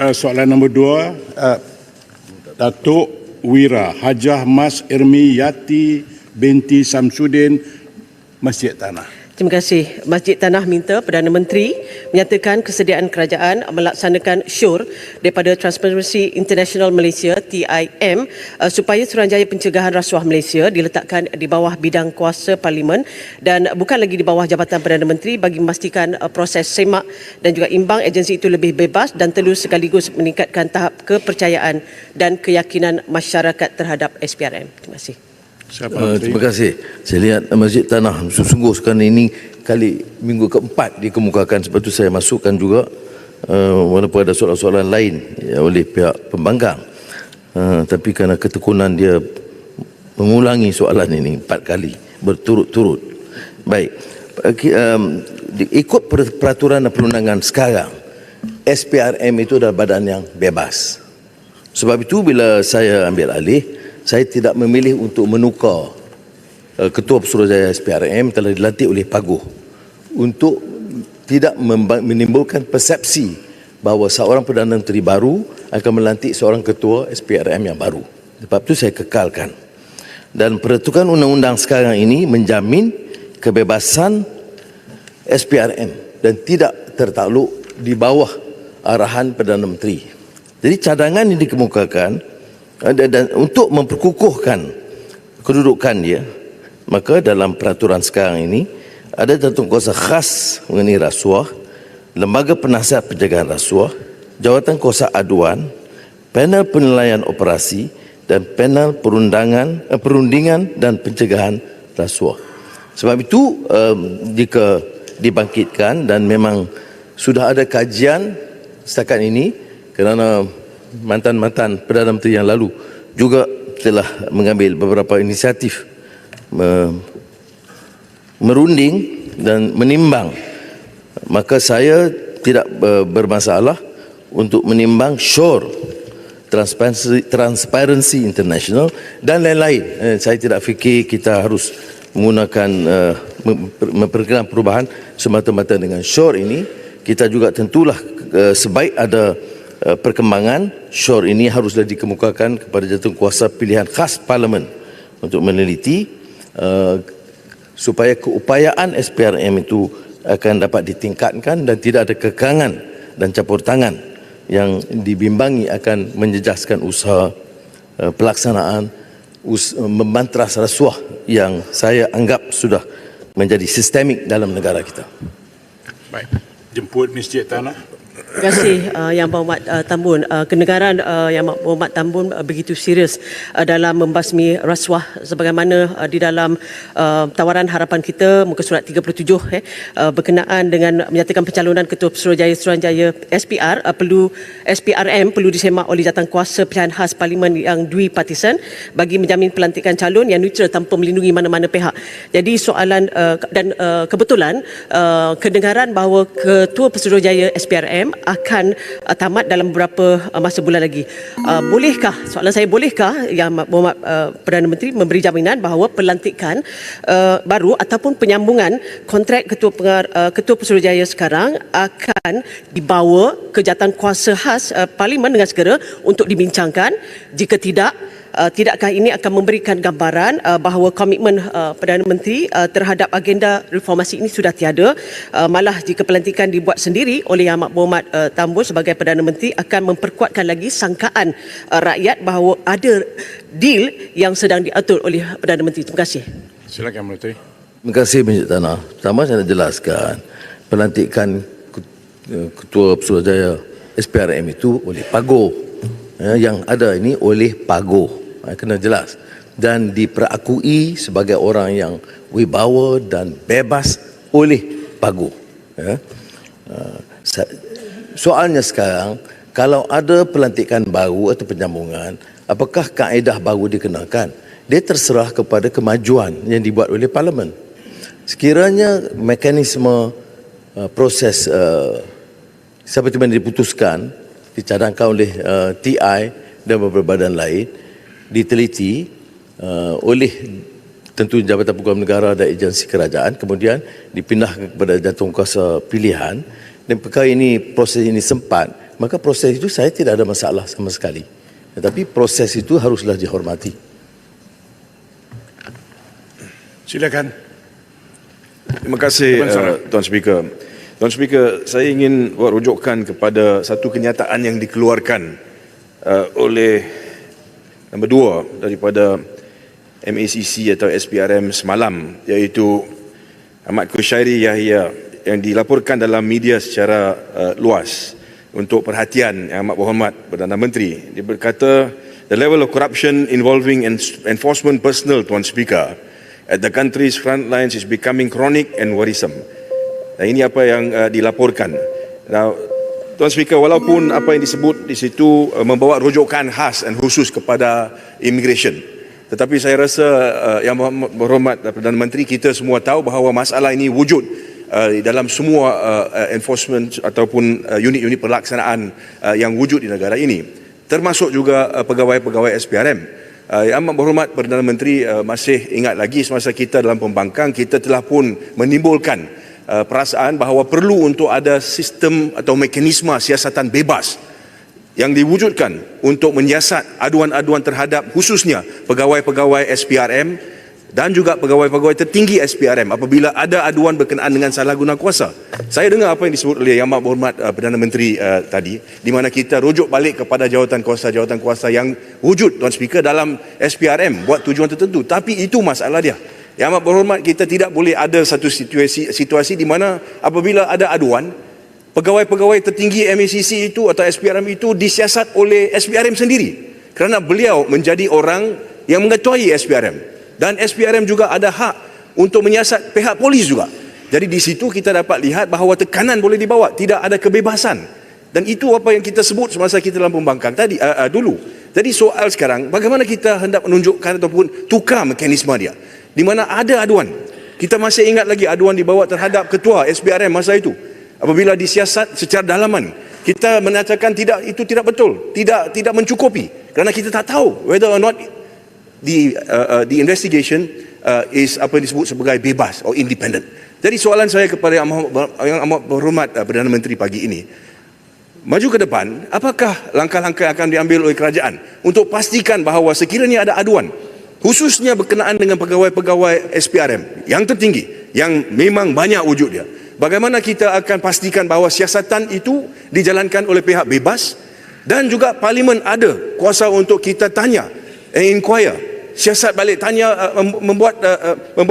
Soalan nombor 2, Datuk Wira Hajah Mas Irmi Yati binti Samsudin, Masjid Tanah. Terima kasih. Masjid Tanah minta Perdana Menteri menyatakan kesediaan kerajaan melaksanakan syur daripada Transparency International Malaysia (TIM) supaya Suruhanjaya Pencegahan Rasuah Malaysia diletakkan di bawah bidang kuasa Parlimen dan bukan lagi di bawah Jabatan Perdana Menteri bagi memastikan proses semak dan juga imbang agensi itu lebih bebas dan telus sekaligus meningkatkan tahap kepercayaan dan keyakinan masyarakat terhadap SPRM. Terima kasih. Terima kasih. Saya lihat Masjid Tanah sungguh sekarang ini kali minggu keempat dikemukakan, sebab itu saya masukkan juga walaupun ada soalan-soalan lain oleh pihak pembangkang, tapi kerana ketekunan dia mengulangi soalan ini 4 kali berturut-turut. Baik, ikut peraturan dan perundangan sekarang, SPRM itu adalah badan yang bebas. Sebab itu bila saya ambil alih, saya tidak memilih untuk menukar Ketua Pesuruhjaya SPRM telah dilantik oleh Paguh untuk tidak menimbulkan persepsi bahawa seorang Perdana Menteri baru akan melantik seorang Ketua SPRM yang baru. Sebab itu saya kekalkan. Dan peraturan undang-undang sekarang ini menjamin kebebasan SPRM dan tidak tertakluk di bawah arahan Perdana Menteri. Jadi cadangan yang dikemukakan dan untuk memperkukuhkan kedudukan dia, maka dalam peraturan sekarang ini ada tanggungjawab khas mengenai rasuah, lembaga penasihat pencegahan rasuah, jawatan kuasa aduan, panel penilaian operasi dan panel perundingan dan pencegahan rasuah. Sebab itu jika dibangkitkan, dan memang sudah ada kajian setakat ini kerana mantan-mantan Perdana Menteri yang lalu juga telah mengambil beberapa inisiatif merunding dan menimbang, maka saya tidak bermasalah untuk menimbang SURE, Transparency International dan lain-lain. Saya tidak fikir kita harus menggunakan memperkenalkan perubahan semata-mata dengan SURE ini. Kita juga tentulah sebaik ada perkembangan, SURE ini haruslah dikemukakan kepada jawatankuasa pilihan khas Parlimen untuk meneliti supaya keupayaan SPRM itu akan dapat ditingkatkan dan tidak ada kekangan dan campur tangan yang dibimbangi akan menjejaskan usaha pelaksanaan membantras rasuah yang saya anggap sudah menjadi sistemik dalam negara kita. Baik, jemput Masjid Tanah. Terima kasih Yang Berhormat Tambun. Kenegaraan Yang Berhormat Tambun begitu serius dalam membasmi rasuah sebagaimana di dalam tawaran harapan kita muka surat 37 berkenaan dengan menyatakan pencalonan Ketua Suruhanjaya SPRM perlu disemak oleh jawatankuasa pilihan khas Parlimen yang duipartisan bagi menjamin pelantikan calon yang neutral tanpa melindungi mana-mana pihak. Jadi soalan dan kebetulan kedengaran bahawa Ketua Pesuruhjaya SPRM akan tamat dalam beberapa masa bulan lagi. Soalan saya, bolehkah Yang Berhormat Perdana Menteri memberi jaminan bahawa pelantikan baru ataupun penyambungan kontrak Ketua Pesuruhjaya sekarang akan dibawa ke jawatankuasa khas Parlimen dengan segera untuk dibincangkan? Jika tidak, tidakkah ini akan memberikan gambaran bahawa komitmen Perdana Menteri terhadap agenda reformasi ini sudah tiada, malah jika pelantikan dibuat sendiri oleh Yang Berhormat Tambun sebagai Perdana Menteri akan memperkuatkan lagi sangkaan rakyat bahawa ada deal yang sedang diatur oleh Perdana Menteri. Terima kasih. Silakan Menteri. Terima kasih Masjid Tanah. Pertama saya nak jelaskan, pelantikan Ketua Pesuruhjaya SPRM itu oleh Paguh. Yang ada ini oleh Paguh. Kena jelas. Dan diperakui sebagai orang yang wibawa dan bebas oleh Paguh. Soalnya sekarang, kalau ada pelantikan baru atau penyambungan, apakah kaedah baru dikenakan? Dia terserah kepada kemajuan yang dibuat oleh Parlimen. Sekiranya mekanisme proses seperti mana diputuskan, dicadangkan oleh TI dan beberapa badan lain, diteliti oleh tentu Jabatan Peguam Negara dan agensi kerajaan, kemudian dipindahkan kepada jawatankuasa pilihan, dan perkara ini, proses ini sempat maka proses itu saya tidak ada masalah sama sekali. Tetapi proses itu haruslah dihormati. Silakan. Terima kasih Tuan Speaker. Tuan Speaker, saya ingin buat rujukan kepada satu kenyataan yang dikeluarkan oleh nombor 2 daripada MACC atau SPRM semalam, iaitu Ahmad Kushairi Yahya, yang dilaporkan dalam media secara luas untuk perhatian Yang Amat Berhormat Perdana Menteri. Dia berkata, the level of corruption involving enforcement personnel, Tuan Speaker, at the country's front lines is becoming chronic and worrisome. Dan ini apa yang dilaporkan. Now, Tuan Speaker, walaupun apa yang disebut di situ membawa rujukan khas dan khusus kepada immigration, tetapi saya rasa Yang Berhormat Perdana Menteri, kita semua tahu bahawa masalah ini wujud dalam semua enforcement ataupun unit-unit pelaksanaan yang wujud di negara ini, termasuk juga pegawai-pegawai SPRM. Yang Amat Berhormat Perdana Menteri masih ingat lagi semasa kita dalam pembangkang, kita telah pun menimbulkan perasaan bahawa perlu untuk ada sistem atau mekanisme siasatan bebas yang diwujudkan untuk menyiasat aduan-aduan terhadap khususnya pegawai-pegawai SPRM dan juga pegawai-pegawai tertinggi SPRM apabila ada aduan berkenaan dengan salah guna kuasa. Saya dengar apa yang disebut oleh Yang Amat Berhormat Perdana Menteri tadi, di mana kita rujuk balik kepada jawatan kuasa yang wujud, Tuan Speaker, dalam SPRM buat tujuan tertentu. Tapi itu masalah dia. Yang Amat Berhormat, kita tidak boleh ada satu situasi di mana apabila ada aduan, pegawai-pegawai tertinggi MACC itu atau SPRM itu disiasat oleh SPRM sendiri, kerana beliau menjadi orang yang mengetuai SPRM. Dan SPRM juga ada hak untuk menyiasat pihak polis juga. Jadi di situ kita dapat lihat bahawa tekanan boleh dibawa, tidak ada kebebasan. Dan itu apa yang kita sebut semasa kita dalam pembangkang tadi dulu. Jadi soal sekarang, bagaimana kita hendak menunjukkan ataupun tukar mekanisme dia, di mana ada aduan. Kita masih ingat lagi aduan dibawa terhadap ketua SPRM masa itu, apabila disiasat secara dalaman. Kita menyatakan itu tidak betul, tidak mencukupi, kerana kita tak tahu whether or not the investigation is apa yang disebut sebagai bebas atau independent. Jadi soalan saya kepada Yang Amat Berhormat Perdana Menteri pagi ini, maju ke depan, apakah langkah-langkah yang akan diambil oleh kerajaan untuk pastikan bahawa sekiranya ada aduan, khususnya berkenaan dengan pegawai-pegawai SPRM yang tertinggi, yang memang banyak wujud dia, bagaimana kita akan pastikan bahawa siasatan itu dijalankan oleh pihak bebas, dan juga Parlimen ada kuasa untuk kita tanya, inquire, siasat balik tanya, membuat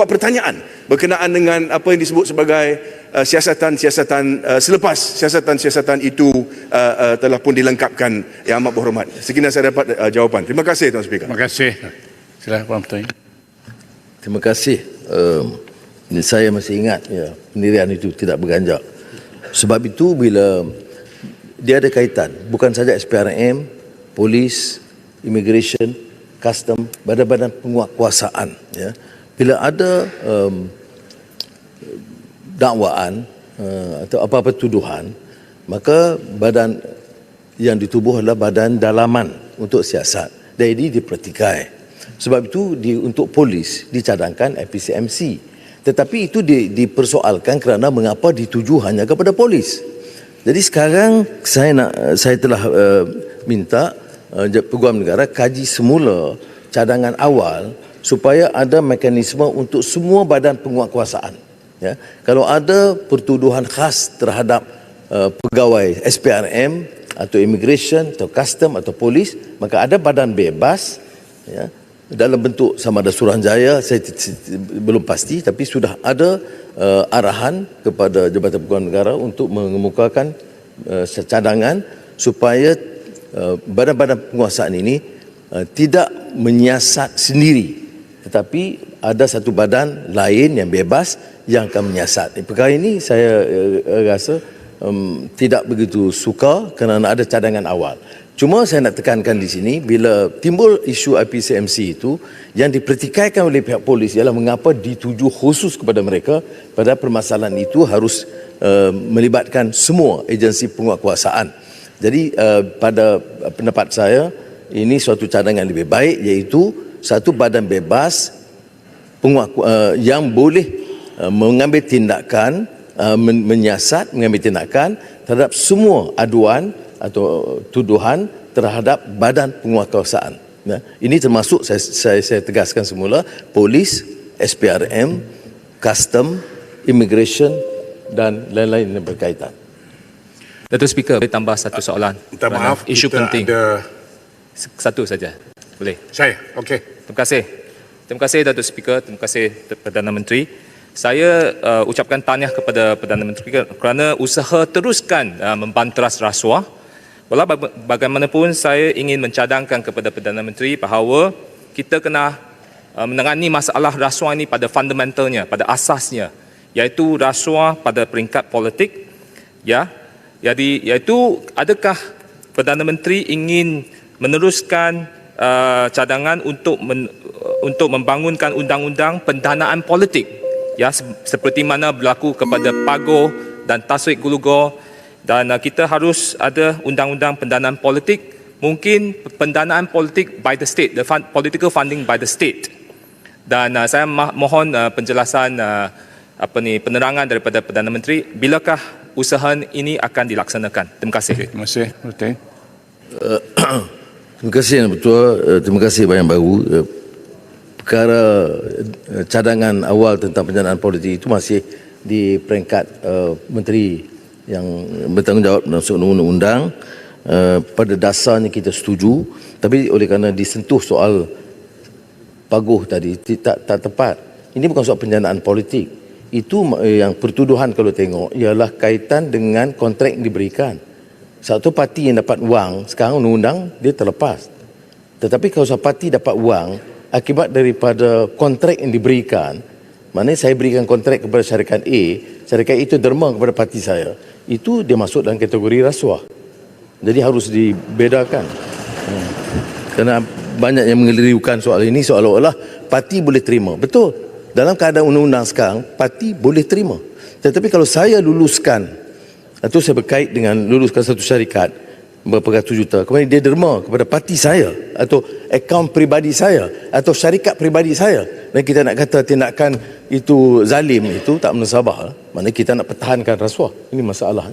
pertanyaan berkenaan dengan apa yang disebut sebagai siasatan-siasatan selepas siasatan-siasatan itu telah pun dilengkapkan. Yang Amat Berhormat, sekiranya saya dapat jawapan. Terima kasih, Tuan Speaker. Terima kasih. Silakan Puan Menteri. Terima kasih. Saya masih ingat pendirian itu tidak berganjak. Sebab itu bila dia ada kaitan, bukan saja SPRM, polis, immigration, custom, badan-badan penguatkuasaan, ya. Bila ada dakwaan atau apa-apa tuduhan, maka badan yang ditubuh adalah badan dalaman untuk siasat. Dan ini dipertikai. Sebab itu untuk polis dicadangkan APCMC. Tetapi itu dipersoalkan kerana mengapa dituju hanya kepada polis. Jadi sekarang saya telah minta Peguam Negara kaji semula cadangan awal supaya ada mekanisme untuk semua badan penguatkuasaan. Ya, kalau ada pertuduhan khas terhadap pegawai SPRM atau immigration atau custom atau polis, maka ada badan bebas, ya, dalam bentuk sama ada Suruhanjaya, saya belum pasti, tapi sudah ada arahan kepada Jabatan Peguam Negara untuk mengemukakan cadangan supaya badan-badan penguasaan ini tidak menyiasat sendiri, tetapi ada satu badan lain yang bebas yang akan menyiasat. Perkara ini saya rasa tidak begitu suka kerana ada cadangan awal. Cuma saya nak tekankan di sini, bila timbul isu IPCMC itu, yang dipertikaikan oleh pihak polis ialah mengapa dituju khusus kepada mereka, pada permasalahan itu harus melibatkan semua agensi penguatkuasaan. Jadi pada pendapat saya, ini suatu cadangan lebih baik, iaitu satu badan bebas yang boleh mengambil tindakan, menyiasat, mengambil tindakan terhadap semua aduan atau tuduhan terhadap badan penguatkuasaan. Ya, ini termasuk saya tegaskan semula polis, SPRM, custom, immigration dan lain-lain yang berkaitan. Datuk Speaker, boleh tambah satu soalan? Minta Kerana maaf, isu kita penting. ada Satu saja. Boleh. saya. Okey. Terima kasih. Terima kasih Datuk Speaker, terima kasih Perdana Menteri. Saya ucapkan tahniah kepada Perdana Menteri kerana usaha teruskan membanteras rasuah. Walau bagaimanapun saya ingin mencadangkan kepada Perdana Menteri bahawa kita kena menangani masalah rasuah ini pada fundamentalnya, pada asasnya, iaitu rasuah pada peringkat politik. Ya. Jadi iaitu adakah Perdana Menteri ingin meneruskan cadangan untuk membangunkan undang-undang pendanaan politik, ya, seperti mana berlaku kepada Pagoh dan Tasrik Gulugor, dan kita harus ada undang-undang pendanaan politik, mungkin pendanaan politik by the state, political funding by the state. Dan saya mohon penjelasan penerangan daripada Perdana Menteri, bilakah usaha ini akan dilaksanakan. Terima kasih. Terima kasih. Betul. Terima kasih Yang Bertua, terima kasih Bayan Baru. Perkara cadangan awal tentang pendanaan politik itu masih di peringkat menteri yang bertanggungjawab dalam undang-undang. Pada dasarnya kita setuju, tapi oleh kerana disentuh soal Pagoh tadi tak tepat. Ini bukan soal pendanaan politik. Itu yang pertuduhan kalau tengok ialah kaitan dengan kontrak yang diberikan. Satu parti yang dapat wang, sekarang undang-undang dia terlepas. Tetapi kalau satu parti dapat wang akibat daripada kontrak yang diberikan, maknanya saya berikan kontrak kepada syarikat A, syarikat itu derma kepada parti saya, itu dia masuk dalam kategori rasuah. Jadi harus dibedakan. Kerana banyak yang mengelirukan soal ini seolah-olah parti boleh terima. Betul. Dalam keadaan undang-undang sekarang, parti boleh terima. Tetapi kalau saya luluskan atau saya berkait dengan luluskan satu syarikat berapa ratus juta, kemudian dia derma kepada parti saya atau akaun peribadi saya atau syarikat peribadi saya, dan kita nak kata tindakan itu zalim, itu tak menasabah, maknanya kita nak pertahankan rasuah. Ini masalah.